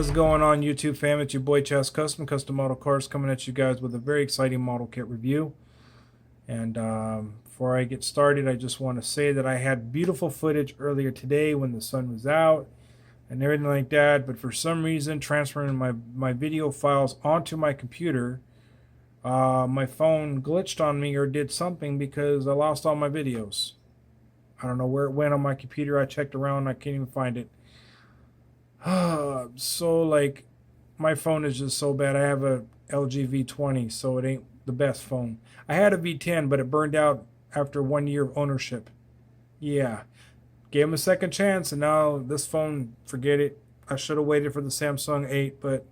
What's going on, YouTube fam? It's your boy Chaz Custom Model Cars, coming at you guys with a very exciting model kit review. And before I get started, I just want to say that I had beautiful footage earlier today when the sun was out and everything like that, but for some reason transferring my video files onto my computer, my phone glitched on me or did something because I lost all my videos. I don't know where it went on my computer. I checked around, I can't even find it. So like my phone is just so bad. I have a LG V20, so it ain't the best phone. I had a V10, but it burned out after 1 year of ownership. Yeah, gave him a second chance, and now this phone, forget it. I should have waited for the Samsung 8, but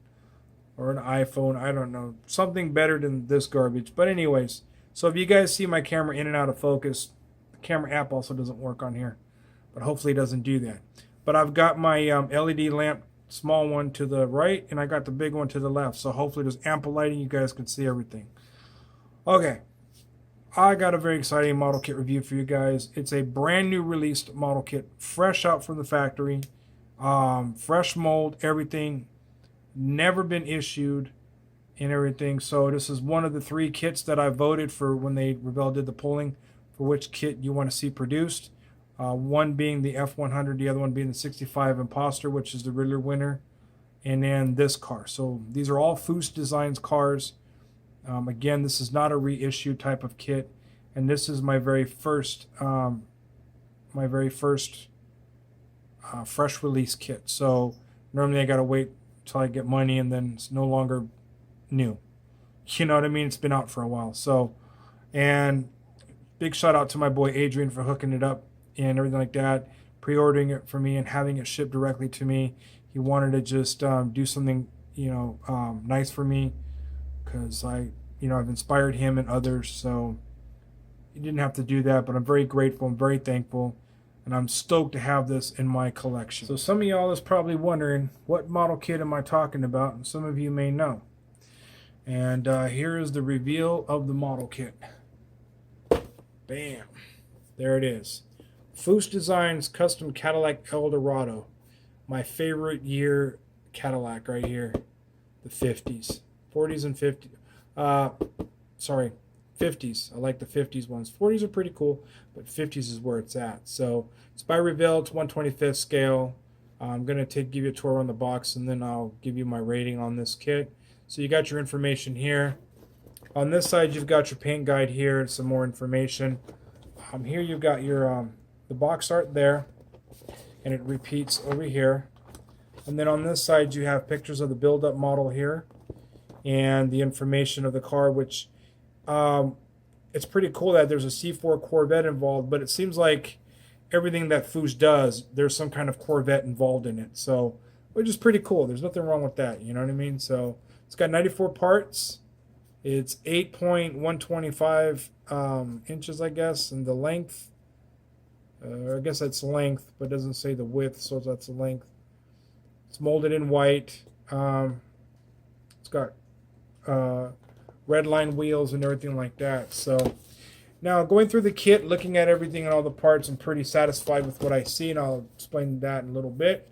or an iPhone, I don't know, something better than this garbage. But anyways, so if you guys see my camera in and out of focus, the camera app also doesn't work on here, but hopefully it doesn't do that. But I've got my LED lamp, small one to the right, and I got the big one to the left. So hopefully there's ample lighting. You guys can see everything. Okay, I got a very exciting model kit review for you guys. It's a brand new released model kit, fresh out from the factory, fresh mold, everything, never been issued and everything. So this is one of the 3 kits that I voted for when Revell did the polling for which kit you want to see produced. One being the F100, the other one being the 65 Imposter, which is the Riddler winner, and then this car. So these are all Foose Designs cars. Again, this is not a reissue type of kit, and this is my very first fresh release kit. So normally I gotta wait till I get money, and then it's no longer new. You know what I mean? It's been out for a while. So, and big shout out to my boy Adrian for hooking it up and everything like that, pre-ordering it for me and having it shipped directly to me. He wanted to just do something, nice for me, because I've inspired him and others. So he didn't have to do that, but I'm very grateful. I'm very thankful, and I'm stoked to have this in my collection. So some of y'all is probably wondering, what model kit am I talking about? And some of you may know. And here is the reveal of the model kit. Bam, there it is. Foose Designs Custom Cadillac Eldorado. My favorite year Cadillac right here. The 50s. 40s and 50s. Sorry, 50s. I like the 50s ones. 40s are pretty cool, but 50s is where it's at. So it's by Revell. It's 1/25th scale. I'm going to give you a tour on the box, and then I'll give you my rating on this kit. So you got your information here. On this side, you've got your paint guide here and some more information. Here you've got your the box art there, and it repeats over here. And then on this side you have pictures of the build-up model here and the information of the car, which it's pretty cool that there's a C4 Corvette involved, but it seems like everything that Foose does, there's some kind of Corvette involved in it. So, which is pretty cool. There's nothing wrong with that, you know what I mean? So it's got 94 parts. It's 8.125 inches, I guess, and the length, I guess that's length, but it doesn't say the width, so that's the length. It's molded in white. It's got red line wheels and everything like that. So now going through the kit, looking at everything and all the parts, I'm pretty satisfied with what I see, and I'll explain that in a little bit.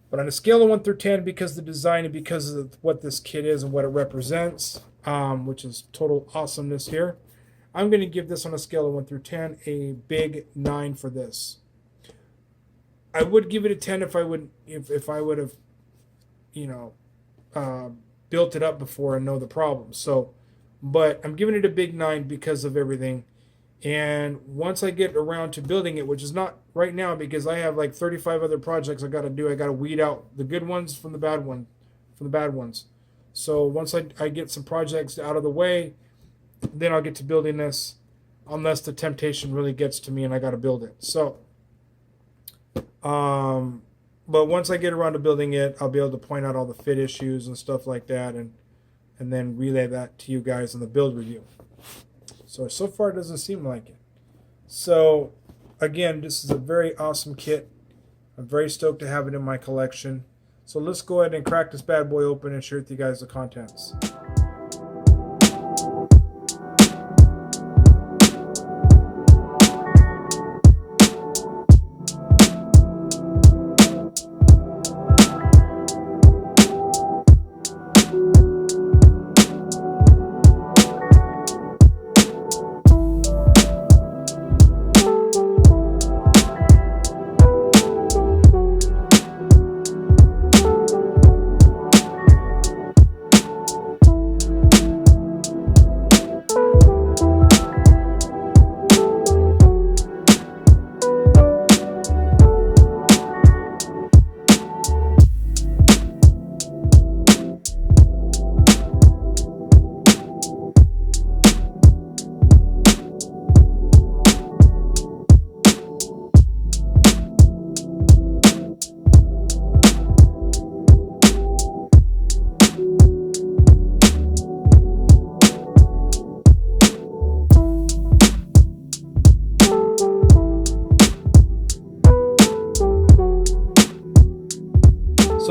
But on a scale of 1 through 10, because of the design and because of what this kit is and what it represents, which is total awesomeness here, I'm going to give this on a scale of 1 through 10 a big 9 for this. I would give it a 10 if I would have, built it up before and know the problems. So, but I'm giving it a big 9 because of everything. And once I get around to building it, which is not right now because I have like 35 other projects I got to do. I got to weed out the good ones from the bad ones. So once I get some projects out of the way, then I'll get to building this, unless the temptation really gets to me and I got to build it. So, but once I get around to building it, I'll be able to point out all the fit issues and stuff like that, and then relay that to you guys in the build review. So far it doesn't seem like it. So again, this is a very awesome kit. I'm very stoked to have it in my collection. So let's go ahead and crack this bad boy open and share with you guys the contents.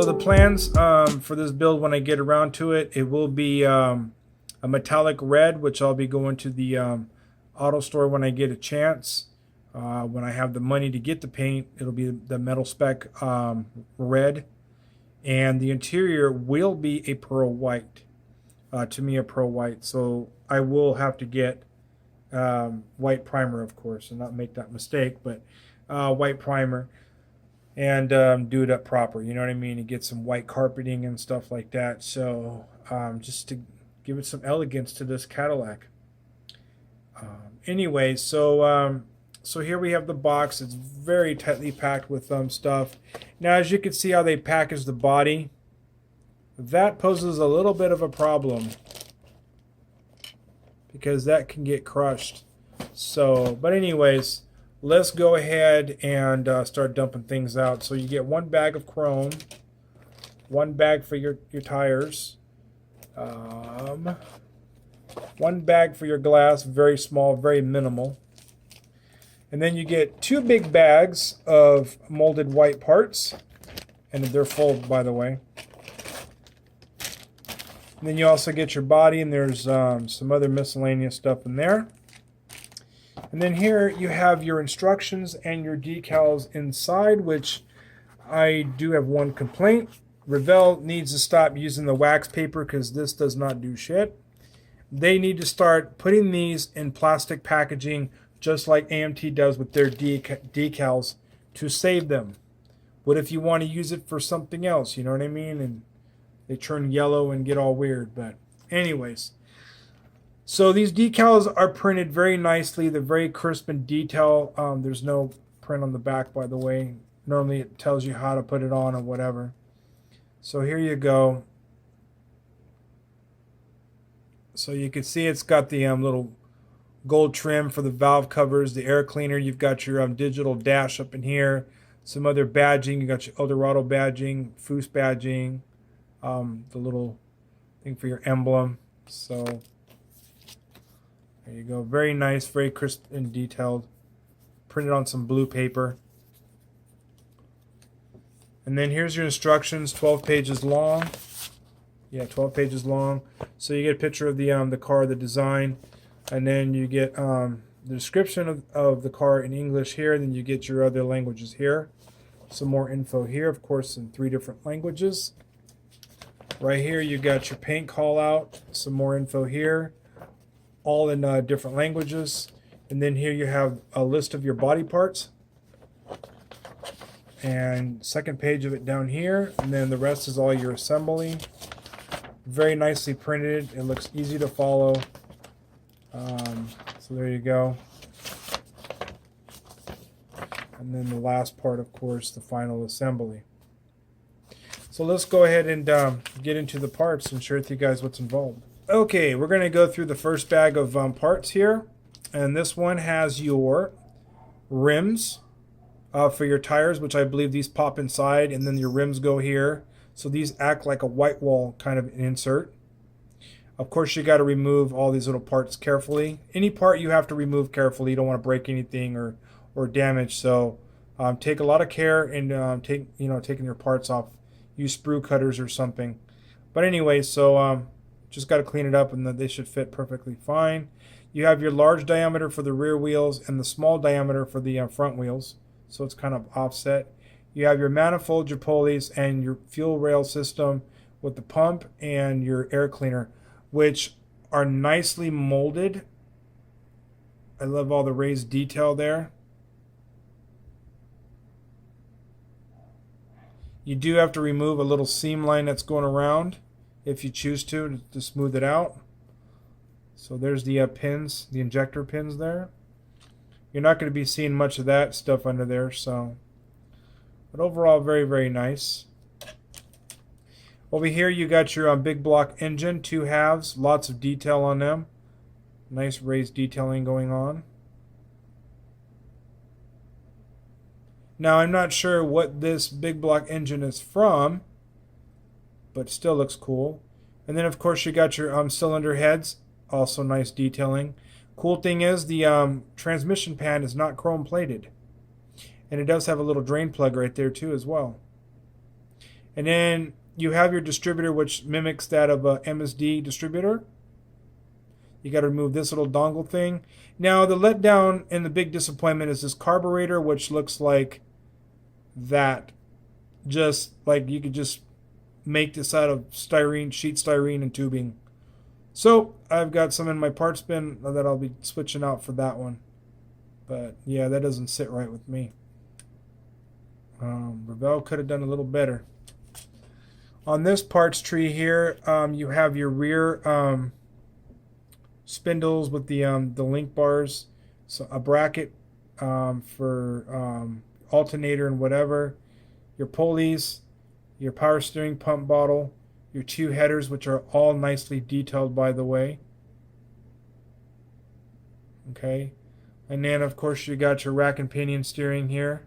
So the plans for this build, when I get around to it, it will be a metallic red, which I'll be going to the auto store when I get a chance. When I have the money to get the paint, it'll be the metal spec red. And the interior will be a pearl white. To me, a pearl white. So I will have to get white primer, of course, and not make that mistake, but white primer. And do it up proper, you know what I mean? And get some white carpeting and stuff like that. So just to give it some elegance to this Cadillac. Anyway, so here we have the box. It's very tightly packed with stuff. Now, as you can see how they package the body, that poses a little bit of a problem because that can get crushed. So, but anyways, let's go ahead and start dumping things out. So you get one bag of chrome, one bag for your tires, one bag for your glass, very small, very minimal. And then you get two big bags of molded white parts, and they're full, by the way. And then you also get your body, and there's some other miscellaneous stuff in there. And then here you have your instructions and your decals inside, which I do have one complaint. Revell needs to stop using the wax paper because this does not do shit. They need to start putting these in plastic packaging just like AMT does with their decals to save them. What if you want to use it for something else, you know what I mean? And they turn yellow and get all weird. But anyways, so these decals are printed very nicely. They're very crisp in detail. There's no print on the back, by the way. Normally it tells you how to put it on or whatever. So here you go. So you can see it's got the little gold trim for the valve covers, the air cleaner. You've got your digital dash up in here. Some other badging. You got your Eldorado badging, Foose badging, the little thing for your emblem. So there you go. Very nice, very crisp and detailed. Printed on some blue paper. And then here's your instructions, 12 pages long. Yeah, 12 pages long. So you get a picture of the car, the design, and then you get the description of the car in English here, and then you get your other languages here. Some more info here, of course, in 3 different languages. Right here you got your paint call out, some more info here, all in different languages. And then here you have a list of your body parts. And second page of it down here, and then the rest is all your assembly. Very nicely printed. It looks easy to follow. So there you go. And then the last part, of course, the final assembly. So let's go ahead and get into the parts and share with you guys what's involved. Okay, we're going to go through the first bag of parts here. And this one has your rims for your tires, which I believe these pop inside, and then your rims go here. So these act like a white wall kind of insert. Of course, you got to remove all these little parts carefully. Any part you have to remove carefully. You don't want to break anything or damage. So take a lot of care in taking your parts off. Use sprue cutters or something. But anyway, so just got to clean it up, and they should fit perfectly fine. You have your large diameter for the rear wheels and the small diameter for the front wheels. So it's kind of offset. You have your manifold, your pulleys, and your fuel rail system with the pump and your air cleaner, which are nicely molded. I love all the raised detail there. You do have to remove a little seam line that's going around if you choose to smooth it out. So there's the pins, the injector pins there. You're not going to be seeing much of that stuff under there, so. But overall, very, very nice. Over here, you got your big block engine, 2 halves, lots of detail on them. Nice raised detailing going on. Now, I'm not sure what this big block engine is from, but still looks cool. And then, of course, you got your cylinder heads, also nice detailing. Cool thing is the transmission pan is not chrome plated. And it does have a little drain plug right there too as well. And then you have your distributor, which mimics that of a MSD distributor. You got to remove this little dongle thing. Now, the letdown and the big disappointment is this carburetor, which looks like that. Just like you could just make this out of styrene, sheet styrene and tubing. So I've got some in my parts bin that I'll be switching out for that one. But yeah, that doesn't sit right with me. Revell could have done a little better. On this parts tree here, you have your rear spindles with the link bars, so a bracket for alternator and whatever, your pulleys, your power steering pump bottle, your 2 headers, which are all nicely detailed, by the way. Okay, and then of course you got your rack and pinion steering here,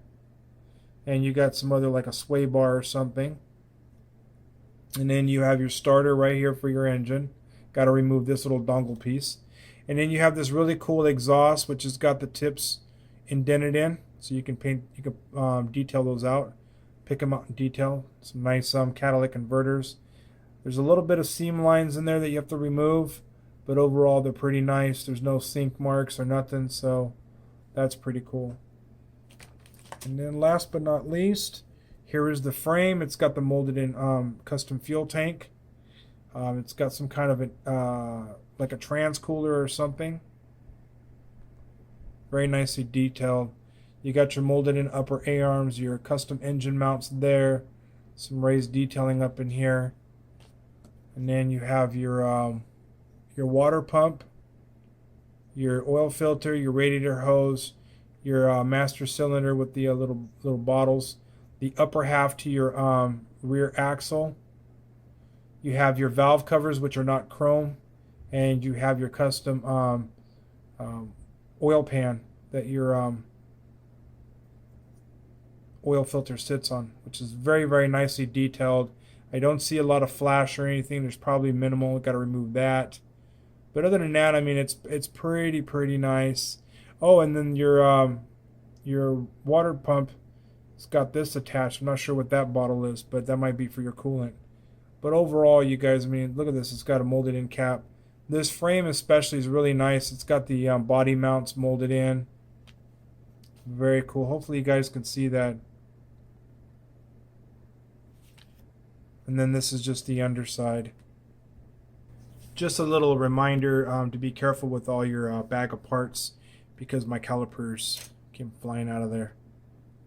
and you got some other like a sway bar or something. And then you have your starter right here for your engine. Got to remove this little dongle piece. And then you have this really cool exhaust, which has got the tips indented in, so you can detail those out, pick them out in detail. Some nice Cadillac converters. There's a little bit of seam lines in there that you have to remove, but overall they're pretty nice. There's no sink marks or nothing, so that's pretty cool. And then last but not least, here is the frame. It's got the molded in custom fuel tank. It's got some kind of a like a trans cooler or something. Very nicely detailed. You got your molded in upper A-arms, your custom engine mounts there, some raised detailing up in here, and then you have your water pump, your oil filter, your radiator hose, your master cylinder with the little bottles, the upper half to your rear axle. You have your valve covers, which are not chrome, and you have your custom oil pan that your oil filter sits on, which is very, very nicely detailed. I don't see a lot of flash or anything. There's probably minimal. Got to remove that. But other than that, I mean, it's pretty nice. Oh, and then your water pump, it's got this attached. I'm not sure what that bottle is, but that might be for your coolant. But overall, you guys, I mean, look at this. It's got a molded in cap. This frame especially is really nice. It's got the body mounts molded in. Very cool. Hopefully you guys can see that. And then this is just the underside. Just a little reminder to be careful with all your bag of parts, because my calipers came flying out of there.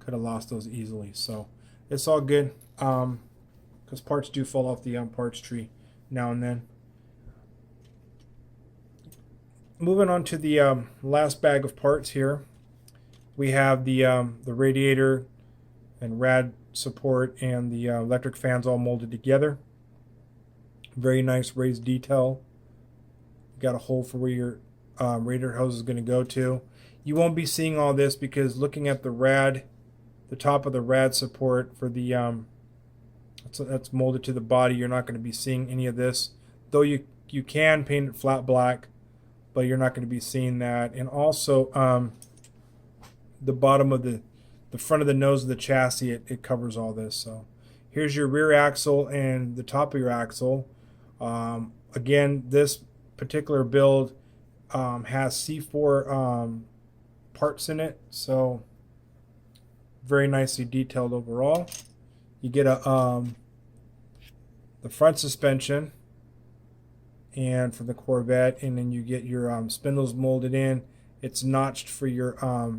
Could have lost those easily. So it's all good, because parts do fall off the parts tree now and then. Moving on to the last bag of parts here, we have the radiator and rad support and the electric fans all molded together. Very nice raised detail. Got a hole for where your radiator hose is going to go to. You won't be seeing all this because looking at the top of the rad support for the that's molded to the body, you're not going to be seeing any of this. Though you can paint it flat black, but you're not going to be seeing that. And also the bottom of the front of the nose of the chassis, it covers all this. So here's your rear axle and the top of your axle. Again, this particular build has C4 parts in it, so very nicely detailed overall. You get the front suspension and for the Corvette, and then you get your spindles molded in. It's notched for your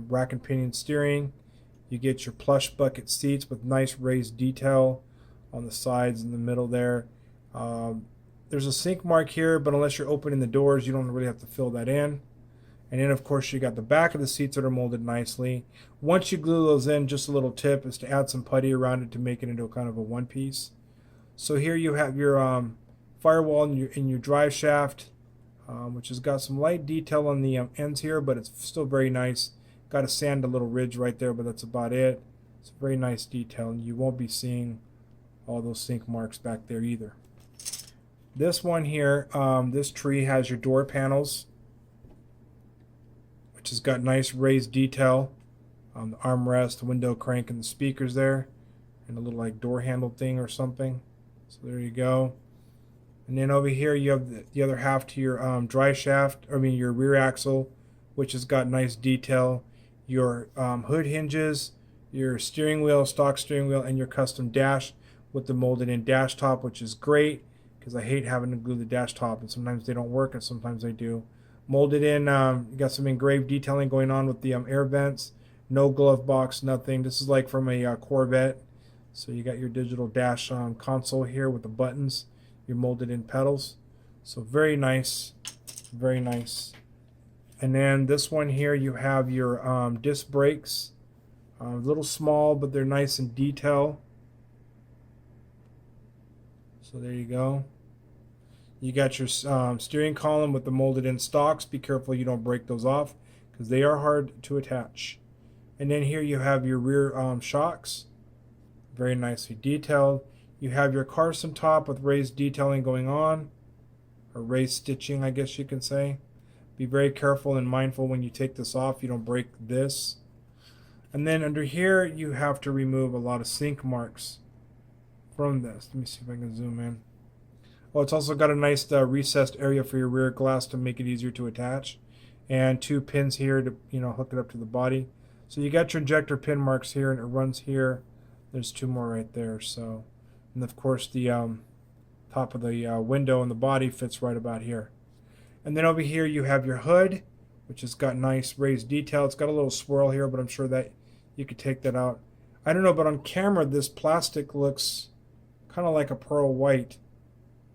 rack and pinion steering. You get your plush bucket seats with nice raised detail on the sides and the middle there. There's a sink mark here, but unless you're opening the doors, you don't really have to fill that in. And then, of course, you got the back of the seats that are molded nicely. Once you glue those in, just a little tip is to add some putty around it to make it into a kind of a one piece. So here you have your firewall and your drive shaft, which has got some light detail on the ends here, but it's still very nice. Got to sand a little ridge right there, but that's about it. It's a very nice detail, and you won't be seeing all those sink marks back there either. This one here, this tree has your door panels, which has got nice raised detail on the armrest, the window crank, and the speakers there. and a little like door handle thing or something. So there you go. And then over here you have the other half to your dry shaft, your rear axle, which has got nice detail. Your hood hinges, your steering wheel, stock steering wheel, and your custom dash with the molded in dash top, which is great because I hate having to glue the dash top, and sometimes they don't work and sometimes they do. Molded in, you got some engraved detailing going on with the air vents. No glove box, nothing. This is like from a Corvette. So you got your digital dash console here with the buttons, your molded in pedals. So very nice, very nice. And then this one here, you have your disc brakes. A little small, but they're nice in detail. So there you go. You got your steering column with the molded in stocks. Be careful you don't break those off because they are hard to attach. And then here you have your rear shocks. Very nicely detailed. You have your Carson top with raised detailing going on, or raised stitching, I guess you can say. Be very careful and mindful when you take this off, you don't break this. And then under here, you have to remove a lot of sink marks from this. Let me see if I can zoom in. Oh, it's also got a nice recessed area for your rear glass to make it easier to attach, and 2 pins here to hook it up to the body. So you got your injector pin marks here, and it runs here. There's 2 more right there. So, and of course the top of the window and the body fits right about here. And then over here you have your hood, which has got nice raised detail. It's got a little swirl here, but I'm sure that you could take that out. I don't know, but on camera this plastic looks kind of like a pearl white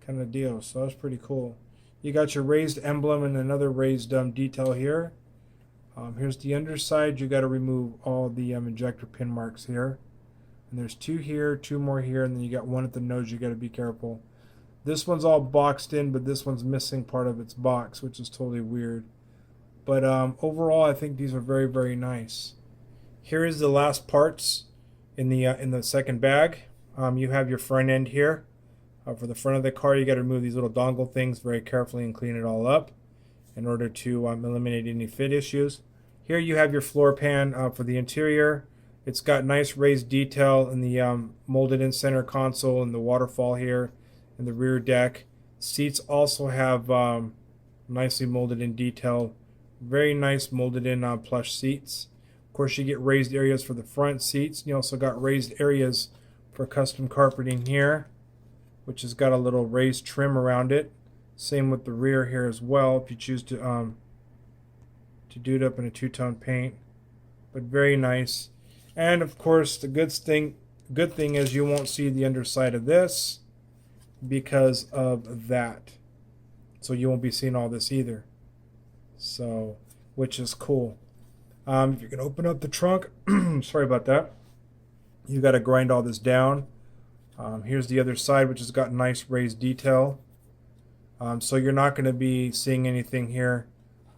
kind of deal. So that's pretty cool. You got your raised emblem and another raised detail here. Here's the underside. You got to remove all the injector pin marks here. And there's 2 here, 2 more here, and then you got 1 at the nose. You got to be careful. This one's all boxed in, but this one's missing part of its box, which is totally weird. But overall, I think these are very, very nice. Here is the last parts in the second bag. You have your front end here. For the front of the car, you got to remove these little dongle things very carefully and clean it all up in order to eliminate any fit issues. Here you have your floor pan for the interior. It's got nice raised detail in the molded in center console and the waterfall here in the rear deck. Seats also have nicely molded in detail. Very nice molded in plush seats. Of course, you get raised areas for the front seats. You also got raised areas for custom carpeting here, which has got a little raised trim around it. Same with the rear here as well, if you choose to do it up in a 2-tone paint. But very nice. And of course, the good thing is you won't see the underside of this because of that. So you won't be seeing all this either. So, which is cool. If you can open up the trunk, sorry about that. You got to grind all this down. Here's the other side, which has got nice raised detail. So you're not going to be seeing anything here,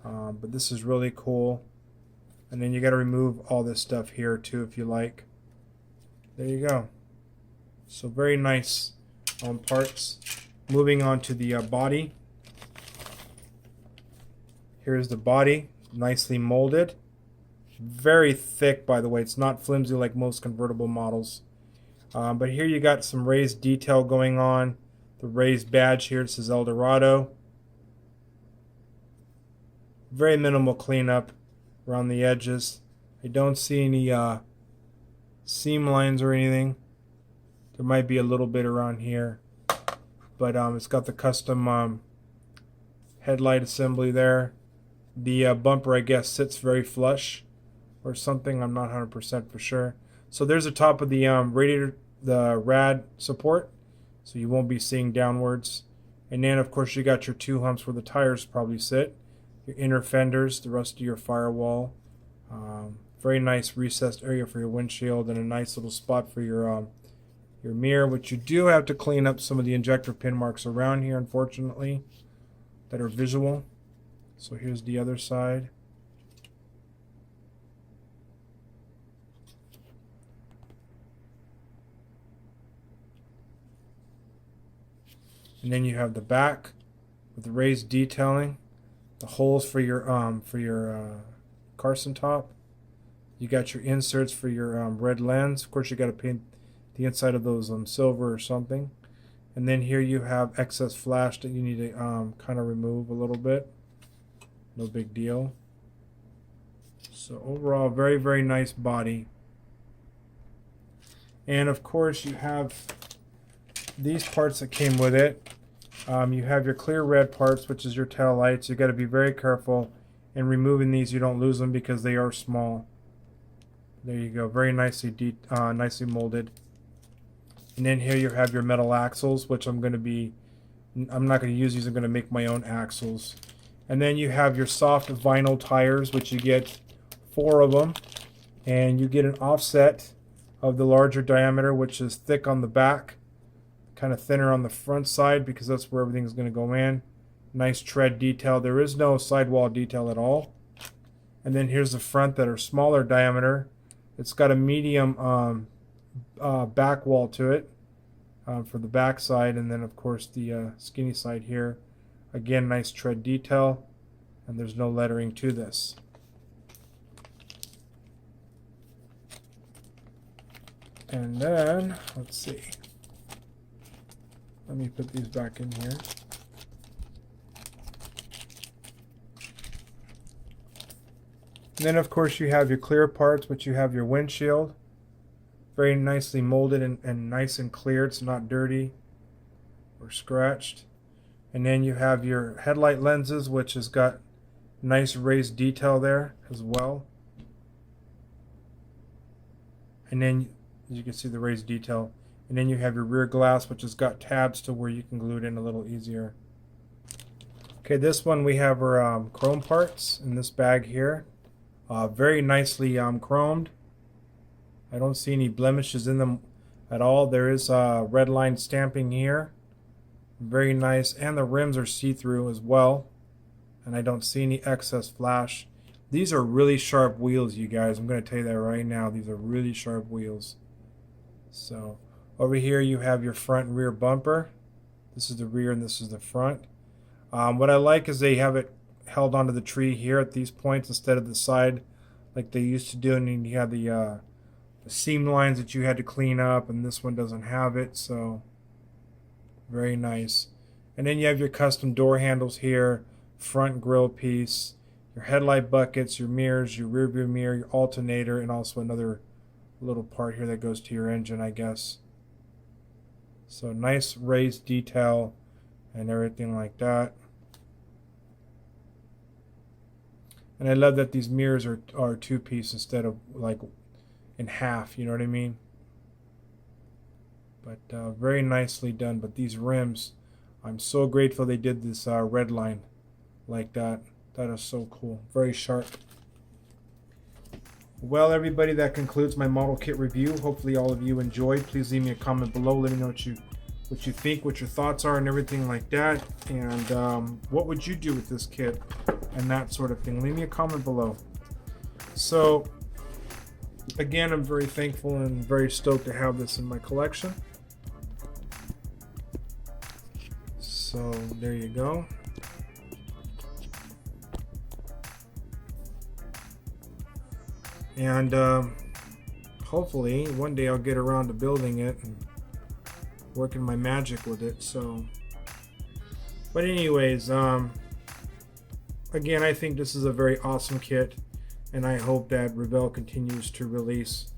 but this is really cool. And then you got to remove all this stuff here too if you like. There you go. So very nice parts. Moving on to the body. Here's the body, nicely molded. Very thick, by the way. It's not flimsy like most convertible models. But here you got some raised detail going on. The raised badge here, it says Eldorado. Very minimal cleanup around the edges. I don't see any seam lines or anything. There might be a little bit around here. But it's got the custom headlight assembly there. The bumper, I guess, sits very flush or something. I'm not 100% for sure. So there's the top of the radiator, the rad support. So you won't be seeing downwards. And then, of course, you got your 2 humps where the tires probably sit. Your inner fenders, the rest of your firewall. Very nice recessed area for your windshield and a nice little spot for your mirror, which you do have to clean up some of the injector pin marks around here, unfortunately, that are visual. So here's the other side. And then you have the back with the raised detailing, the holes for your Carson top. You got your inserts for your red lens. Of course, you got to paint the inside of those silver or something. And then here you have excess flash that you need to kind of remove a little bit. No big deal. So overall, very, very nice body. And of course you have these parts that came with it. You have your clear red parts, which is your tail lights. You got to be very careful in removing these. You don't lose them because they are small. There you go, very nicely nicely molded. And then here you have your metal axles, which I'm not going to use these. I'm going to make my own axles. And then you have your soft vinyl tires, which you get 4 of them, and you get an offset of the larger diameter, which is thick on the back, kind of thinner on the front side because that's where everything's going to go in. Nice tread detail. There is no sidewall detail at all. And then here's the front that are smaller diameter. It's got a medium back wall to it for the back side, and then of course the skinny side here. Again, nice tread detail, and there's no lettering to this. And then, let's see. Let me put these back in here. And then of course you have your clear parts, which you have your windshield. Very nicely molded and nice and clear. It's not dirty or scratched. And then you have your headlight lenses, which has got nice raised detail there as well. And then you can see the raised detail. And then you have your rear glass, which has got tabs to where you can glue it in a little easier. Okay, this one we have our chrome parts in this bag here. Very nicely chromed. I don't see any blemishes in them at all. There is red line stamping here. Very nice. And the rims are see-through as well. And I don't see any excess flash. These are really sharp wheels, you guys. I'm going to tell you that right now. These are really sharp wheels. So over here you have your front and rear bumper. This is the rear and this is the front. What I like is they have it held onto the tree here at these points instead of the side like they used to do. And then you have the seam lines that you had to clean up, and this one doesn't have it, so very nice. And then you have your custom door handles here, front grille piece, your headlight buckets, your mirrors, your rear view mirror, your alternator, and also another little part here that goes to your engine, I guess. So nice raised detail and everything like that. And I love that these mirrors are two-piece instead of like in half, you know what I mean? But very nicely done. But these rims, I'm so grateful they did this red line like that. That is so cool. Very sharp. Well, everybody, that concludes my model kit review. Hopefully all of you enjoyed. Please leave me a comment below. Let me know what you think, what your thoughts are, and everything like that. And what would you do with this kit and that sort of thing. Leave me a comment below. So again, I'm very thankful and very stoked to have this in my collection. So there you go. And hopefully one day I'll get around to building it and working my magic with it. So, but anyways, again, I think this is a very awesome kit, and I hope that Revell continues to release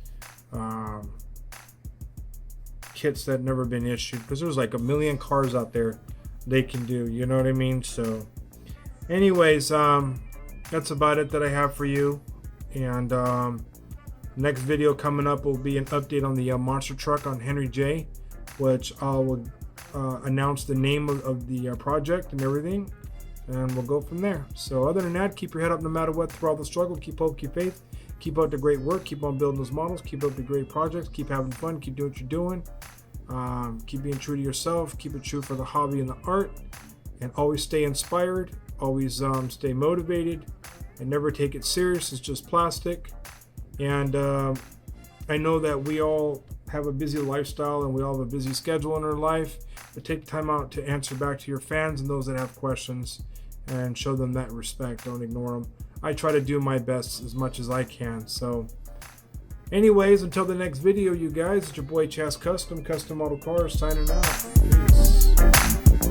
kits that never been issued, because there's like a million cars out there they can do, you know what I mean? So anyways, that's about it that I have for you. And next video coming up will be an update on the monster truck on Henry J, which I will announce the name of the project and everything, and we'll go from there. So other than that, keep your head up no matter what through all the struggle. Keep hope, keep faith, keep up the great work, keep on building those models, keep up the great projects, keep having fun, keep doing what you're doing, keep being true to yourself, keep it true for the hobby and the art, and always stay inspired, always stay motivated, and never take it serious. It's just plastic. And I know that we all have a busy lifestyle and we all have a busy schedule in our life, but take time out to answer back to your fans and those that have questions, and show them that respect. Don't ignore them. I try to do my best as much as I can. So Anyways, until the next video, you guys, it's your boy Chas Custom Model Cars signing out. Peace.